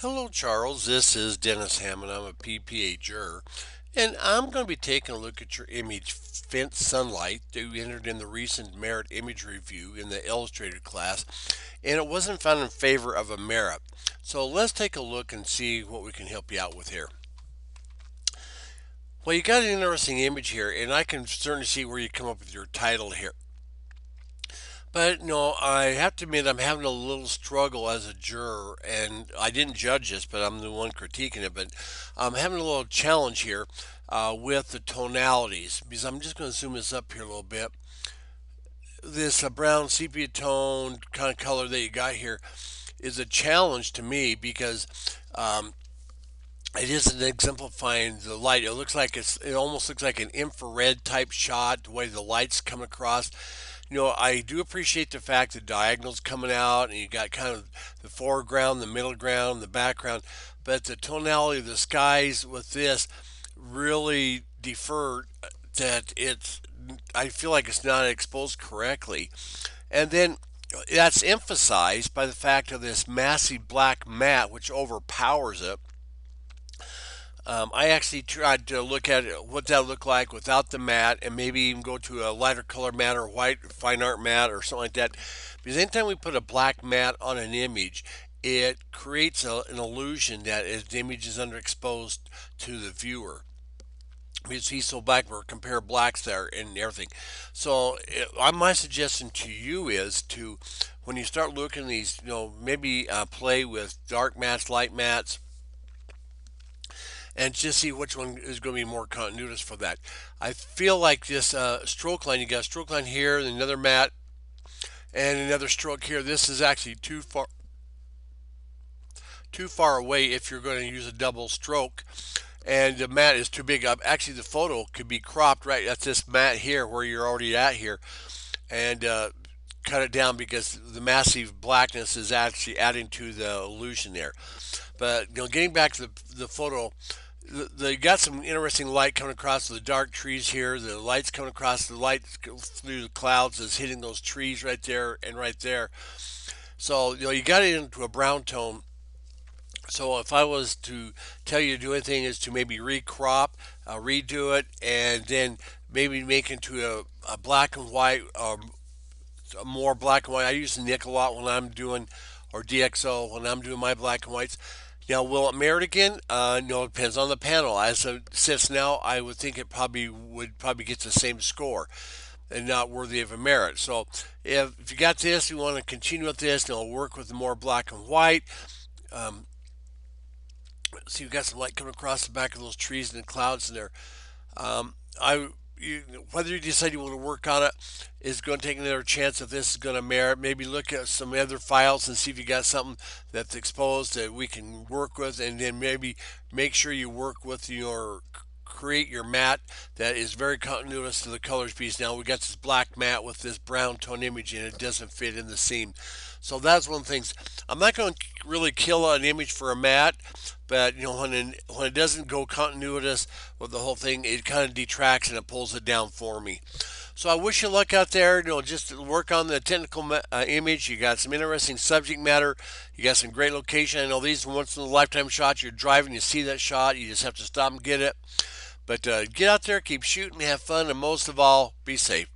Hello, Charles. This is Dennis Hammond. I'm a PPHer, and I'm going to be taking a look at your image, Fence Sunlight, that you entered in the recent Merit Image Review in the Illustrated class, and it wasn't found in favor of a merit. So let's take a look and see what we can help you out with here. Well, you got an interesting image here, and I can certainly see where you come up with your title here. But no, I have to admit I'm having a little struggle as a juror, and I didn't judge this, but I'm the one critiquing it. But I'm having a little challenge here with the tonalities because I'm just going to zoom this up here a little bit. This brown sepia tone kind of color that you got here is a challenge to me because um, it isn't exemplifying the light. It almost looks like an infrared type shot, the way the light's come across. I do appreciate the fact the diagonal's coming out and you got kind of the foreground, the middle ground, the background, but the tonality of the skies with this really defer that I feel like it's not exposed correctly. And then that's emphasized by the fact of this massive black mat which overpowers it. I actually tried to look at what that would look like without the matte and maybe even go to a lighter color matte or white fine art matte or something like that. Because anytime we put a black matte on an image, it creates an illusion that the image is underexposed to the viewer. Because he's so black, we're compare blacks there and everything. So my suggestion to you is to, when you start looking at these, maybe play with dark mattes, light mattes, and just see which one is going to be more continuous for that. I feel like this stroke line, you got a stroke line here, and another mat, and another stroke here. This is actually too far away if you're going to use a double stroke, and the mat is too big. Actually, the photo could be cropped right. That's this mat here where you're already at here, and cut it down because the massive blackness is actually adding to the illusion there. But getting back to the photo, they got some interesting light coming across the dark trees here. The light's coming across the light through the clouds is hitting those trees right there and right there. So you got it into a brown tone. So if I was to tell you to do anything, is to maybe recrop, redo it, and then maybe make into a black and white, more black and white. I use nickel a lot when I'm doing, or DXO when I'm doing my black and whites. Now, will it merit again? No, it depends on the panel. As it sits now, I would think it probably get the same score and not worthy of a merit. So if you got this, you want to continue with this, and it'll work with the more black and white. Um, so you've got some light coming across the back of those trees and the clouds in there. I you, Whether you decide you want to work on it is going to take another chance if this is going to merit. Maybe look at some other files and see if you got something that's exposed that we can work with, and then maybe make sure you work with your create your mat that is very continuous to the colors piece. Now we got this black mat with this brown tone image and it doesn't fit in the seam. So that's one of the things. I'm not going to really kill an image for a mat, but when it doesn't go continuous with the whole thing, it kind of detracts and it pulls it down for me. So I wish you luck out there. Just work on the technical image. You got some interesting subject matter. You got some great location. I know these are once in a lifetime shots. You're driving, you see that shot, you just have to stop and get it. But get out there, keep shooting, have fun, and most of all, be safe.